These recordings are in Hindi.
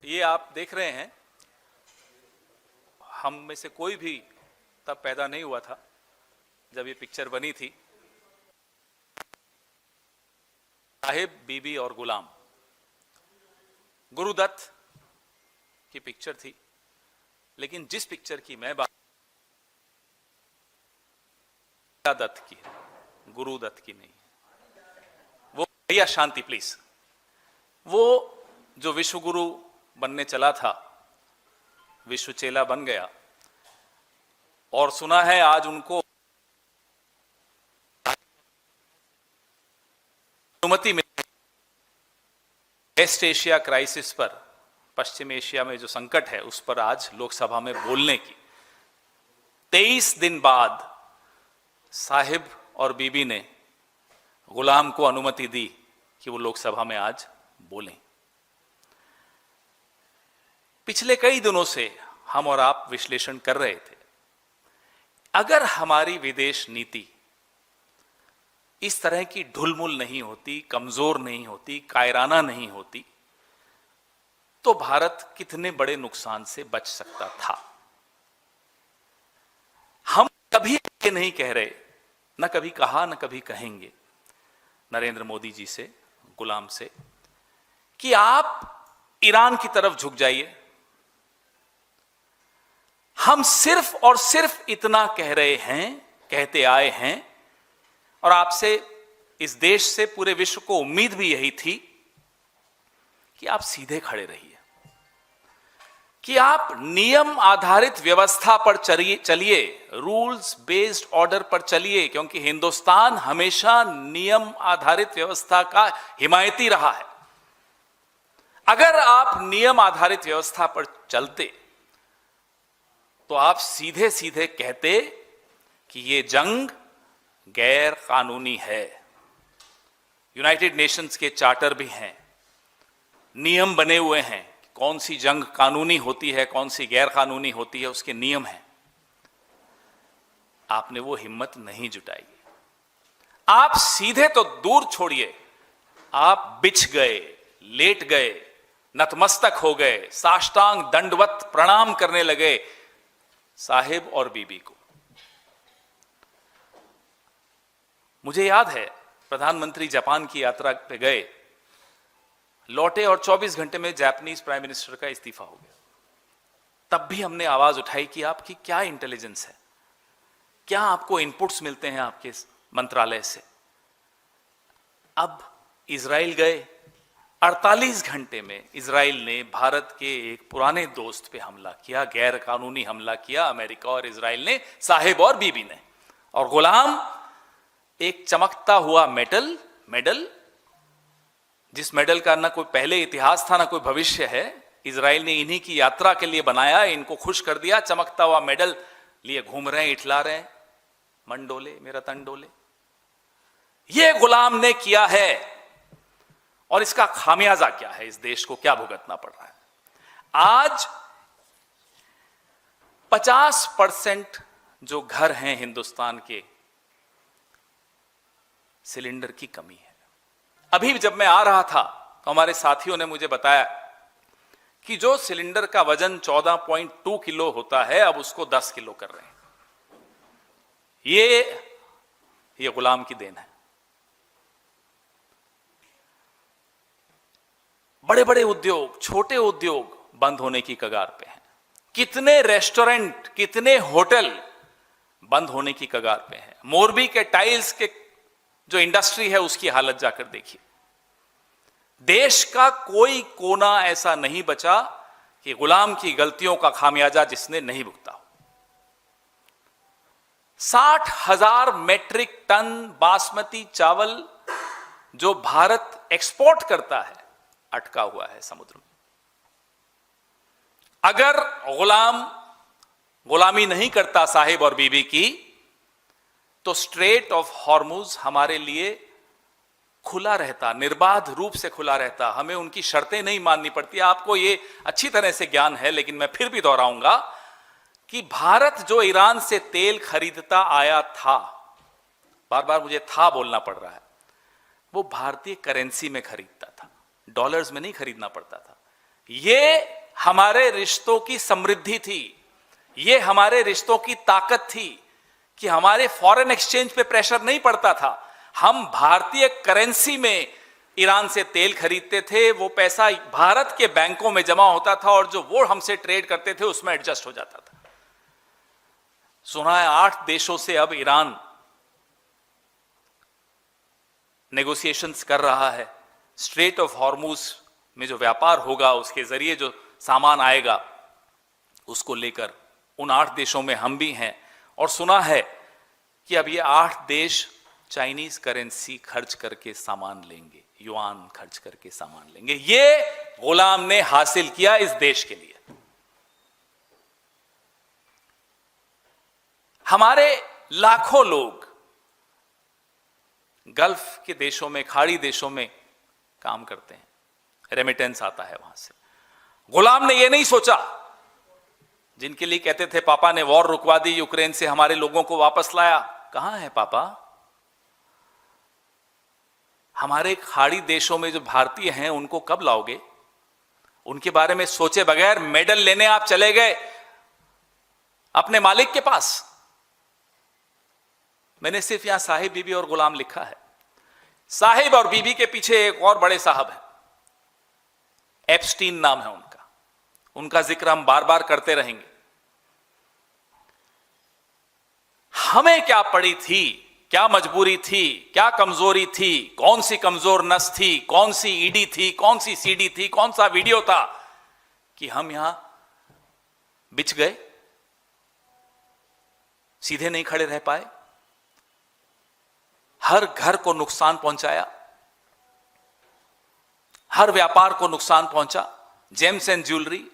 ये आप देख रहे हैं, हम में से कोई भी तब पैदा नहीं हुआ था जब ये पिक्चर बनी थी। साहिब, बीबी और गुलाम, गुरुदत्त की पिक्चर थी, लेकिन जिस पिक्चर की मैं बात दत्त की है, गुरुदत्त की नहीं है। वो भैया शांति प्लीज, वो जो विश्व गुरु बनने चला था, विश्व चेला बन गया, और सुना है आज उनको अनुमति मिली वेस्ट एशिया क्राइसिस पर, पश्चिम एशिया में जो संकट है उस पर आज लोकसभा में बोलने की। 23 दिन बाद साहिब और बीबी ने गुलाम को अनुमति दी कि वो लोकसभा में आज बोलें। पिछले कई दिनों से हम और आप विश्लेषण कर रहे थे, अगर हमारी विदेश नीति इस तरह की ढुलमुल नहीं होती, कमजोर नहीं होती, कायराना नहीं होती, तो भारत कितने बड़े नुकसान से बच सकता था। हम कभी ये नहीं कह रहे, न कभी कहा न कभी कहेंगे नरेंद्र मोदी जी से, गुलाम से, कि आप ईरान की तरफ झुक जाइए। हम सिर्फ और सिर्फ इतना कह रहे हैं, कहते आए हैं, और आपसे, इस देश से, पूरे विश्व को उम्मीद भी यही थी कि आप सीधे खड़े रहिए, कि आप नियम आधारित व्यवस्था पर चलिए, रूल्स बेस्ड ऑर्डर पर चलिए, क्योंकि हिंदुस्तान हमेशा नियम आधारित व्यवस्था का हिमायती रहा है। अगर आप नियम आधारित व्यवस्था पर चलते तो आप सीधे सीधे कहते कि ये जंग गैर कानूनी है। यूनाइटेड नेशंस के चार्टर भी हैं, नियम बने हुए हैं, कौन सी जंग कानूनी होती है, कौन सी गैर कानूनी होती है, उसके नियम हैं। आपने वो हिम्मत नहीं जुटाई। आप सीधे तो दूर छोड़िए, आप बिछ गए, लेट गए, नतमस्तक हो गए, साष्टांग दंडवत प्रणाम करने लगे साहिब और बीबी को। मुझे याद है, प्रधानमंत्री जापान की यात्रा पे गए, लौटे और 24 घंटे में जापानीज प्राइम मिनिस्टर का इस्तीफा हो गया। तब भी हमने आवाज उठाई कि आपकी क्या इंटेलिजेंस है, क्या आपको इनपुट्स मिलते हैं आपके मंत्रालय से। अब इजराइल गए, 48 घंटे में इजराइल ने भारत के एक पुराने दोस्त पे हमला किया, गैर कानूनी हमला किया, अमेरिका और इजराइल ने, साहिब और बीबी ने। और गुलाम एक चमकता हुआ मेडल, जिस मेडल का ना कोई पहले इतिहास था ना कोई भविष्य है, इजराइल ने इन्हीं की यात्रा के लिए बनाया, इनको खुश कर दिया, चमकता हुआ मेडल लिए घूम रहे हैं, इठला रहे हैं, मन डोले मेरा तन डोले। ये गुलाम ने किया है, और इसका खामियाजा क्या है, इस देश को क्या भुगतना पड़ रहा है। आज 50% जो घर हैं हिंदुस्तान के, सिलेंडर की कमी है। अभी जब मैं आ रहा था तो हमारे साथियों ने मुझे बताया कि जो सिलेंडर का वजन 14.2 किलो होता है, अब उसको 10 किलो कर रहे हैं। ये गुलाम की देन है। बड़े बड़े उद्योग, छोटे उद्योग बंद होने की कगार पे हैं। कितने रेस्टोरेंट, कितने होटल बंद होने की कगार पे हैं। मोरबी के टाइल्स के जो इंडस्ट्री है उसकी हालत जाकर देखिए। देश का कोई कोना ऐसा नहीं बचा कि गुलाम की गलतियों का खामियाजा जिसने नहीं भुगता हो। 60,000 मेट्रिक टन बासमती चावल जो भारत एक्सपोर्ट करता है, अटका हुआ है समुद्र में। अगर गुलामी नहीं करता साहिब और बीबी की, तो स्ट्रेट ऑफ हॉर्मुज हमारे लिए खुला रहता, निर्बाध रूप से खुला रहता, हमें उनकी शर्तें नहीं माननी पड़ती। आपको ये अच्छी तरह से ज्ञान है, लेकिन मैं फिर भी दोहराऊंगा कि भारत जो ईरान से तेल खरीदता आया था, बार बार मुझे था बोलना पड़ रहा है, वो भारतीय करेंसी में खरीदता था, डॉलर्स में नहीं खरीदना पड़ता था। ये हमारे रिश्तों की समृद्धि थी, ये हमारे रिश्तों की ताकत थी कि हमारे फॉरेन एक्सचेंज पे प्रेशर नहीं पड़ता था। हम भारतीय करेंसी में ईरान से तेल खरीदते थे, वो पैसा भारत के बैंकों में जमा होता था और जो वो हमसे ट्रेड करते थे उसमें एडजस्ट हो जाता था। सुना है 8 देशों से अब ईरान नेगोशिएशंस कर रहा है। स्ट्रेट ऑफ हॉर्मुज में जो व्यापार होगा, उसके जरिए जो सामान आएगा, उसको लेकर उन 8 देशों में हम भी हैं। और सुना है कि अब ये 8 देश चाइनीज करेंसी खर्च करके सामान लेंगे, युआन खर्च करके सामान लेंगे। ये गुलाम ने हासिल किया इस देश के लिए। हमारे लाखों लोग गल्फ के देशों में, खाड़ी देशों में काम करते हैं, रेमिटेंस आता है वहां से। गुलाम ने यह नहीं सोचा, जिनके लिए कहते थे पापा ने वॉर रुकवा दी, यूक्रेन से हमारे लोगों को वापस लाया, कहां है पापा? हमारे खाड़ी देशों में जो भारतीय हैं उनको कब लाओगे? उनके बारे में सोचे बगैर मेडल लेने आप चले गए अपने मालिक के पास। मैंने सिर्फ यहां साहिब, बीबी और गुलाम लिखा है। साहिब और बीबी के पीछे एक और बड़े साहब हैं, एप्स्टीन नाम है उनका। उनका जिक्र हम बार बार करते रहेंगे। हमें क्या पड़ी थी, क्या मजबूरी थी, क्या कमजोरी थी, कौन सी कमजोर नस थी, कौन सी ईडी थी, कौन सी सीडी थी, कौन सा वीडियो था कि हम यहां बिछ गए, सीधे नहीं खड़े रह पाए, हर घर को नुकसान पहुंचाया, हर व्यापार को नुकसान पहुंचा। जेम्स एंड ज्वेलरी,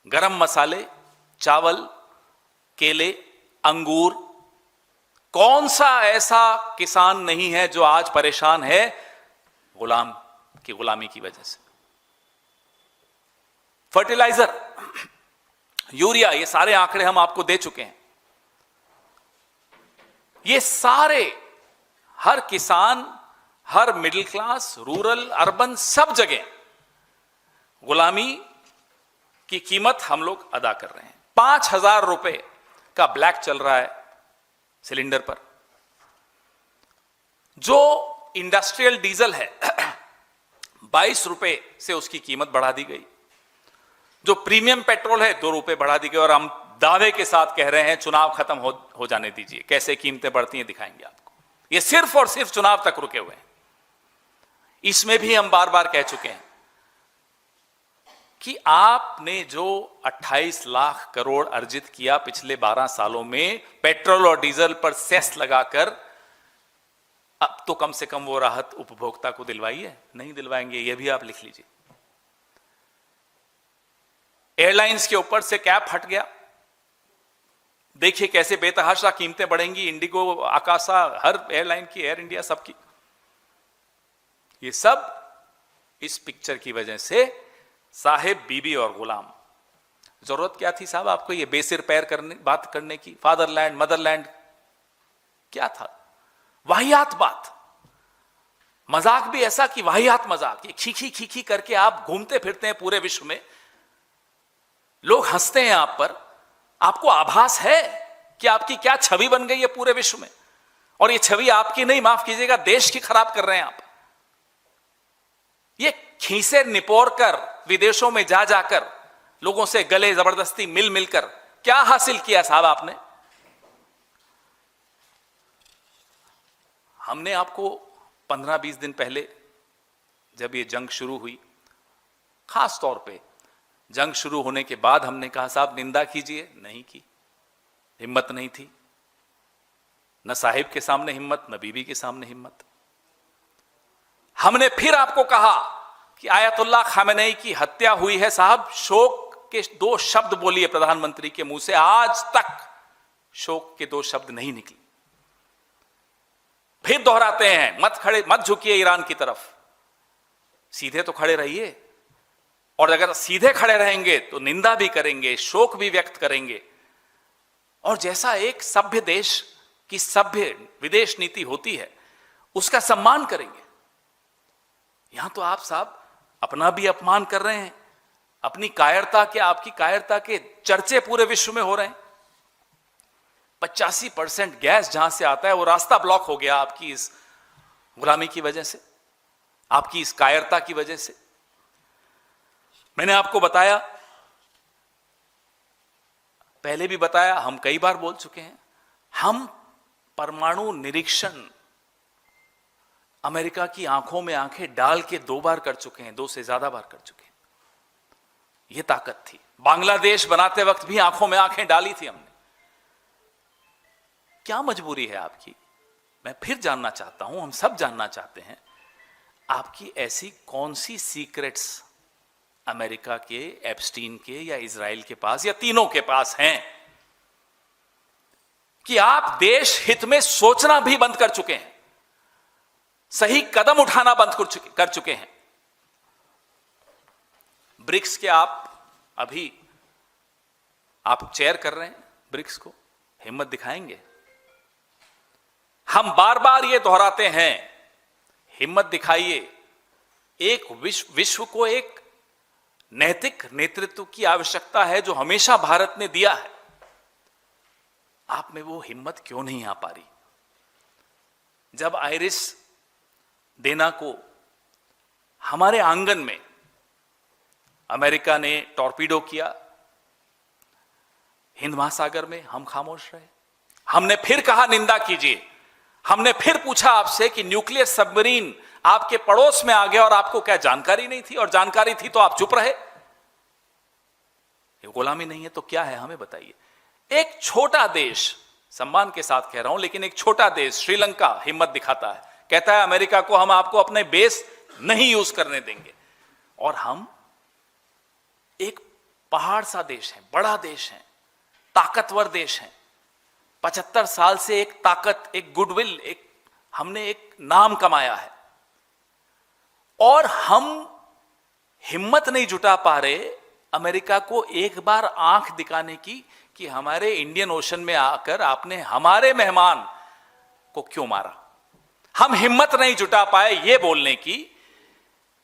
गरम मसाले, चावल, केले, अंगूर, कौन सा ऐसा किसान नहीं है जो आज परेशान है गुलाम की गुलामी की वजह से। फर्टिलाइजर, यूरिया, ये सारे आंकड़े हम आपको दे चुके हैं। ये सारे, हर किसान, हर मिडिल क्लास, रूरल, अर्बन, सब जगह गुलामी की कीमत हम लोग अदा कर रहे हैं। 5,000 रुपए का ब्लैक चल रहा है सिलेंडर पर। जो इंडस्ट्रियल डीजल है 22 रुपए से उसकी कीमत बढ़ा दी गई। जो प्रीमियम पेट्रोल है 2 रुपए बढ़ा दी गई। और हम दावे के साथ कह रहे हैं चुनाव खत्म हो जाने दीजिए, कैसे कीमतें बढ़ती हैं दिखाएंगे आपको। ये सिर्फ और सिर्फ चुनाव तक रुके हुए हैं। इसमें भी हम बार बार कह चुके हैं कि आपने जो 28 लाख करोड़ अर्जित किया पिछले 12 सालों में पेट्रोल और डीजल पर सेस लगाकर, अब तो कम से कम वो राहत उपभोक्ता को दिलवाइए। नहीं दिलवाएंगे, ये भी आप लिख लीजिए। एयरलाइंस के ऊपर से कैप हट गया, देखिए कैसे बेतहाशा कीमतें बढ़ेंगी। इंडिगो, आकाशा, हर एयरलाइन की, एयर इंडिया, सबकी। ये सब इस पिक्चर की वजह से साहिब, बीबी और गुलाम। जरूरत क्या थी साहब आपको ये बेसिर पैर बात करने की? फादरलैंड, मदरलैंड, क्या था? वाहियात बात, मजाक भी ऐसा कि वाहियात मजाक। ये खीखी खीखी करके आप घूमते फिरते हैं पूरे विश्व में, लोग हंसते हैं आप पर। आपको आभास है कि आपकी क्या छवि बन गई है पूरे विश्व में? और ये छवि आपकी नहीं, माफ कीजिएगा, देश की खराब कर रहे हैं आप। ये खीसे निपोर कर विदेशों में जा जाकर लोगों से गले जबरदस्ती मिल मिलकर क्या हासिल किया साहब आपने? हमने आपको 15-20 दिन पहले जब ये जंग शुरू हुई, खास तौर पे जंग शुरू होने के बाद हमने कहा साहब निंदा कीजिए, नहीं की, हिम्मत नहीं थी। न साहिब के सामने हिम्मत, न बीबी के सामने हिम्मत। हमने फिर आपको कहा कि आयतुल्लाह खामेनेई की हत्या हुई है साहब, शोक के 2 शब्द बोलिए प्रधानमंत्री के मुंह से। आज तक शोक के 2 शब्द नहीं निकले। फिर दोहराते हैं, मत झुकिए ईरान की तरफ, सीधे तो खड़े रहिए। और अगर सीधे खड़े रहेंगे तो निंदा भी करेंगे, शोक भी व्यक्त करेंगे, और जैसा एक सभ्य देश की सभ्य विदेश नीति होती है उसका सम्मान करेंगे। यहां तो आप साहब अपना भी अपमान कर रहे हैं, अपनी कायरता के, आपकी कायरता के चर्चे पूरे विश्व में हो रहे हैं। 85% गैस जहां से आता है वो रास्ता ब्लॉक हो गया आपकी इस गुलामी की वजह से, आपकी इस कायरता की वजह से। मैंने आपको बताया, पहले भी बताया, हम कई बार बोल चुके हैं, हम परमाणु निरीक्षण अमेरिका की आंखों में आंखें डाल के 2 बार कर चुके हैं, 2 से ज्यादा बार कर चुके हैं। यह ताकत थी। बांग्लादेश बनाते वक्त भी आंखों में आंखें डाली थी हमने। क्या मजबूरी है आपकी? मैं फिर जानना चाहता हूं, हम सब जानना चाहते हैं, आपकी ऐसी कौन सी सीक्रेट्स अमेरिका के, एप्स्टीन के या इजराइल के पास या तीनों के पास हैं कि आप देश हित में सोचना भी बंद कर चुके हैं, सही कदम उठाना बंद कर चुके हैं। ब्रिक्स के अभी आप चेयर कर रहे हैं ब्रिक्स को, हिम्मत दिखाएंगे? हम बार बार ये दोहराते हैं, हिम्मत दिखाइए। एक विश्व को एक नैतिक नेतृत्व की आवश्यकता है जो हमेशा भारत ने दिया है। आप में वो हिम्मत क्यों नहीं आ पा रही? जब आइरिस देना को हमारे आंगन में अमेरिका ने टॉर्पीडो किया हिंद महासागर में, हम खामोश रहे। हमने फिर कहा निंदा कीजिए, हमने फिर पूछा आपसे कि न्यूक्लियर सबमरीन आपके पड़ोस में आ गया और आपको क्या जानकारी नहीं थी? और जानकारी थी तो आप चुप रहे। ये गुलामी नहीं है तो क्या है, हमें बताइए। एक छोटा देश, सम्मान के साथ कह रहा हूं, लेकिन एक छोटा देश श्रीलंका हिम्मत दिखाता है, कहता है अमेरिका को हम आपको अपने बेस नहीं यूज करने देंगे। और हम एक पहाड़ सा देश है, बड़ा देश है, ताकतवर देश है, 75 साल से एक ताकत, एक गुडविल, हमने एक नाम कमाया है, और हम हिम्मत नहीं जुटा पा रहे अमेरिका को एक बार आंख दिखाने की कि हमारे इंडियन ओशन में आकर आपने हमारे मेहमान को क्यों मारा। हम हिम्मत नहीं जुटा पाए ये बोलने की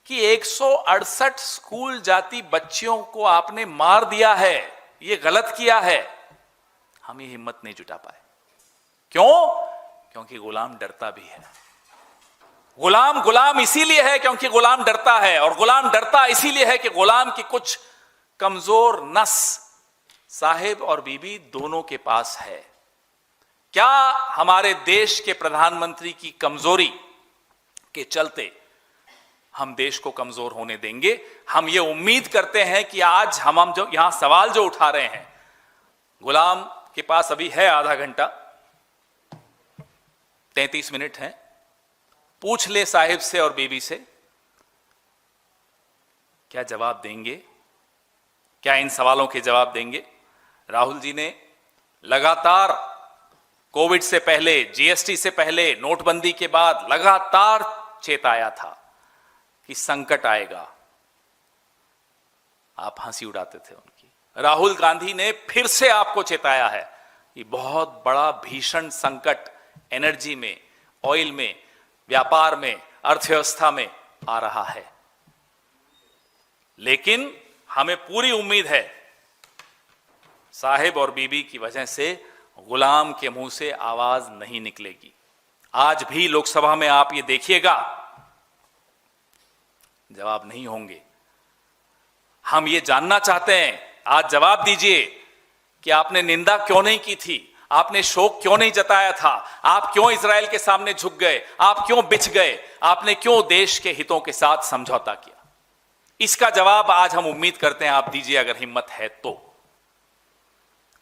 कि 168 स्कूल जाती बच्चियों को आपने मार दिया है, ये गलत किया है। हम ये हिम्मत नहीं जुटा पाए। क्यों? क्योंकि गुलाम डरता भी है। गुलाम इसीलिए है क्योंकि गुलाम डरता है, और गुलाम डरता इसीलिए है कि गुलाम की कुछ कमजोर नस साहिब और बीबी दोनों के पास है। क्या हमारे देश के प्रधानमंत्री की कमजोरी के चलते हम देश को कमजोर होने देंगे? हम ये उम्मीद करते हैं कि आज हम जो यहां सवाल जो उठा रहे हैं, गुलाम के पास अभी है आधा घंटा, 33 मिनट है, पूछ ले साहिब से और बीबी से, क्या जवाब देंगे? क्या इन सवालों के जवाब देंगे? राहुल जी ने लगातार कोविड से पहले, जीएसटी से पहले, नोटबंदी के बाद लगातार चेताया था कि संकट आएगा। आप हंसी उड़ाते थे उनकी। राहुल गांधी ने फिर से आपको चेताया है कि बहुत बड़ा भीषण संकट एनर्जी में, ऑयल में, व्यापार में, अर्थव्यवस्था में आ रहा है। लेकिन हमें पूरी उम्मीद है साहिब और बीबी की वजह से गुलाम के मुंह से आवाज नहीं निकलेगी। आज भी लोकसभा में आप ये देखिएगा, जवाब नहीं होंगे। हम ये जानना चाहते हैं, आज जवाब दीजिए कि आपने निंदा क्यों नहीं की थी, आपने शोक क्यों नहीं जताया था, आप क्यों इजराइल के सामने झुक गए, आप क्यों बिछ गए, आपने क्यों देश के हितों के साथ समझौता किया? इसका जवाब आज हम उम्मीद करते हैं आप दीजिए, अगर हिम्मत है तो।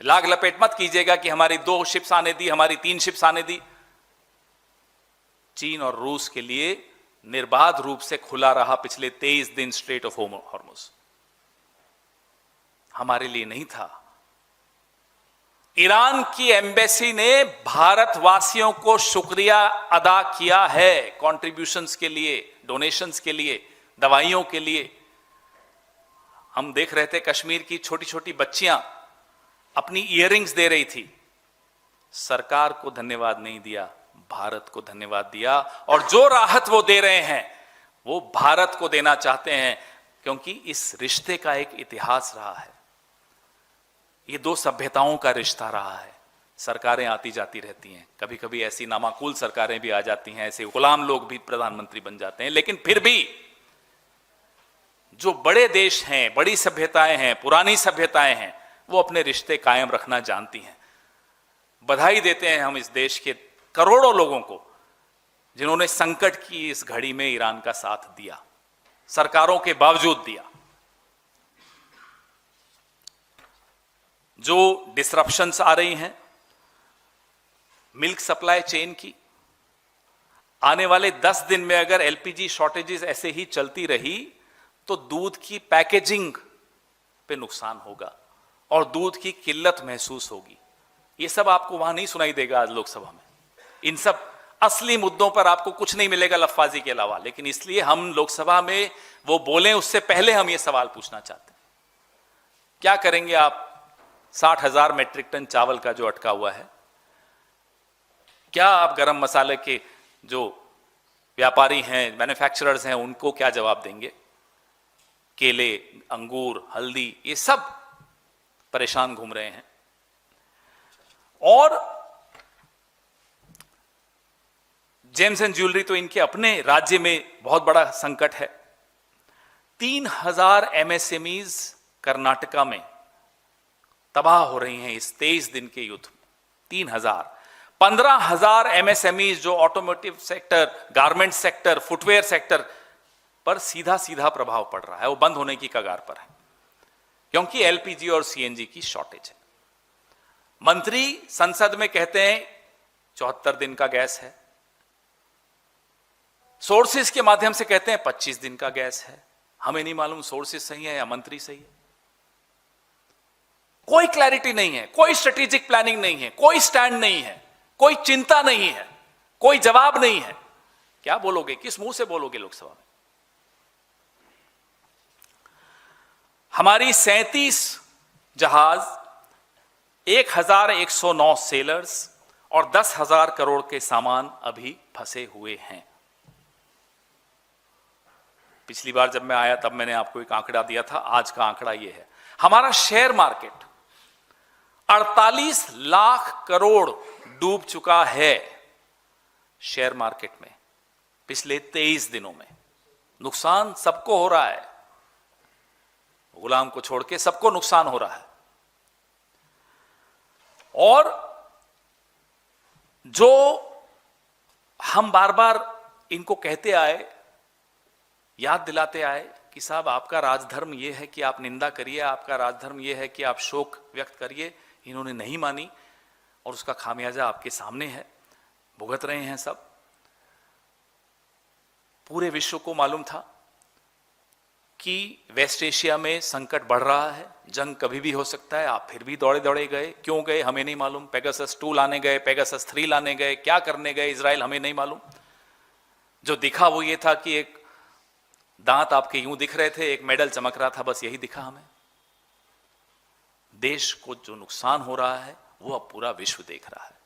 लाग लपेट मत कीजिएगा कि हमारी 2 शिप्स आने दी, हमारी 3 शिप्स आने दी। चीन और रूस के लिए निर्बाध रूप से खुला रहा पिछले 23 दिन स्ट्रेट ऑफ हॉर्मुज, हमारे लिए नहीं था। ईरान की एम्बेसी ने भारतवासियों को शुक्रिया अदा किया है, कंट्रीब्यूशंस के लिए, डोनेशंस के लिए, दवाइयों के लिए। हम देख रहे थे कश्मीर की छोटी छोटी बच्चियां अपनी इयररिंग्स दे रही थी, सरकार को धन्यवाद नहीं दिया, भारत को धन्यवाद दिया। और जो राहत वो दे रहे हैं वो भारत को देना चाहते हैं। क्योंकि इस रिश्ते का एक इतिहास रहा है। ये दो सभ्यताओं का रिश्ता रहा है। सरकारें आती जाती रहती हैं, कभी कभी ऐसी नामाकूल सरकारें भी आ जाती हैं, ऐसे गुलाम लोग भी प्रधानमंत्री बन जाते हैं, लेकिन फिर भी जो बड़े देश हैं, बड़ी सभ्यताएं हैं, पुरानी सभ्यताएं हैं, वो अपने रिश्ते कायम रखना जानती हैं। बधाई देते हैं हम इस देश के करोड़ों लोगों को जिन्होंने संकट की इस घड़ी में ईरान का साथ दिया, सरकारों के बावजूद दिया। जो डिसरप्शंस आ रही हैं मिल्क सप्लाई चेन की, आने वाले 10 दिन में अगर एलपीजी शॉर्टेजेस ऐसे ही चलती रही तो दूध की पैकेजिंग पे नुकसान होगा और दूध की किल्लत महसूस होगी। ये सब आपको वहां नहीं सुनाई देगा आज लोकसभा में। इन सब असली मुद्दों पर आपको कुछ नहीं मिलेगा लफ्फाजी के अलावा, लेकिन इसलिए हम लोकसभा में वो बोलें उससे पहले हम ये सवाल पूछना चाहते हैं, क्या करेंगे आप 60,000 मेट्रिक टन चावल का जो अटका हुआ है? क्या आप गरम मसाले के जो व्यापारी हैं, मैन्युफैक्चरर्स हैं, उनको क्या जवाब देंगे? केले, अंगूर, हल्दी, ये सब परेशान घूम रहे हैं। और जेम्स एंड ज्वेलरी तो इनके अपने राज्य में बहुत बड़ा संकट है। 3,000 एमएसएमईज कर्नाटका में तबाह हो रही हैं इस 23 दिन के युद्ध में। 3,000, 15,000 एमएसएमईज जो automotive sector, garment sector, footwear sector पर सीधा सीधा प्रभाव पड़ रहा है, वो बंद होने की कगार पर है क्योंकि एलपीजी और सीएनजी की शॉर्टेज है। मंत्री संसद में कहते हैं 74 दिन का गैस है, सोर्सेस के माध्यम से कहते हैं 25 दिन का गैस है। हमें नहीं मालूम सोर्सेस सही है या मंत्री सही है। कोई क्लैरिटी नहीं है, कोई स्ट्रेटेजिक प्लानिंग नहीं है, कोई स्टैंड नहीं है, कोई चिंता नहीं है, कोई जवाब नहीं है। क्या बोलोगे, किस मुंह से बोलोगे लोकसभा में? हमारी 37 जहाज, 1,109 सेलर्स और 10,000 करोड़ के सामान अभी फंसे हुए हैं। पिछली बार जब मैं आया तब मैंने आपको एक आंकड़ा दिया था, आज का आंकड़ा यह है। हमारा शेयर मार्केट 48 लाख करोड़ डूब चुका है शेयर मार्केट में पिछले 23 दिनों में। नुकसान सबको हो रहा है, गुलाम को छोड़ के सबको नुकसान हो रहा है। और जो हम बार बार इनको कहते आए, याद दिलाते आए कि साहब आपका राजधर्म यह है कि आप निंदा करिए, आपका राजधर्म यह है कि आप शोक व्यक्त करिए, इन्होंने नहीं मानी और उसका खामियाजा आपके सामने है, भुगत रहे हैं सब। पूरे विश्व को मालूम था कि वेस्ट एशिया में संकट बढ़ रहा है, जंग कभी भी हो सकता है, आप फिर भी दौड़े दौड़े गए। क्यों गए हमें नहीं मालूम। पेगासस 2 लाने गए, पेगासस 3 लाने गए, क्या करने गए इजराइल हमें नहीं मालूम। जो दिखा वो ये था कि एक दांत आपके यूं दिख रहे थे, एक मेडल चमक रहा था, बस यही दिखा हमें। देश को जो नुकसान हो रहा है वो अब पूरा विश्व देख रहा है।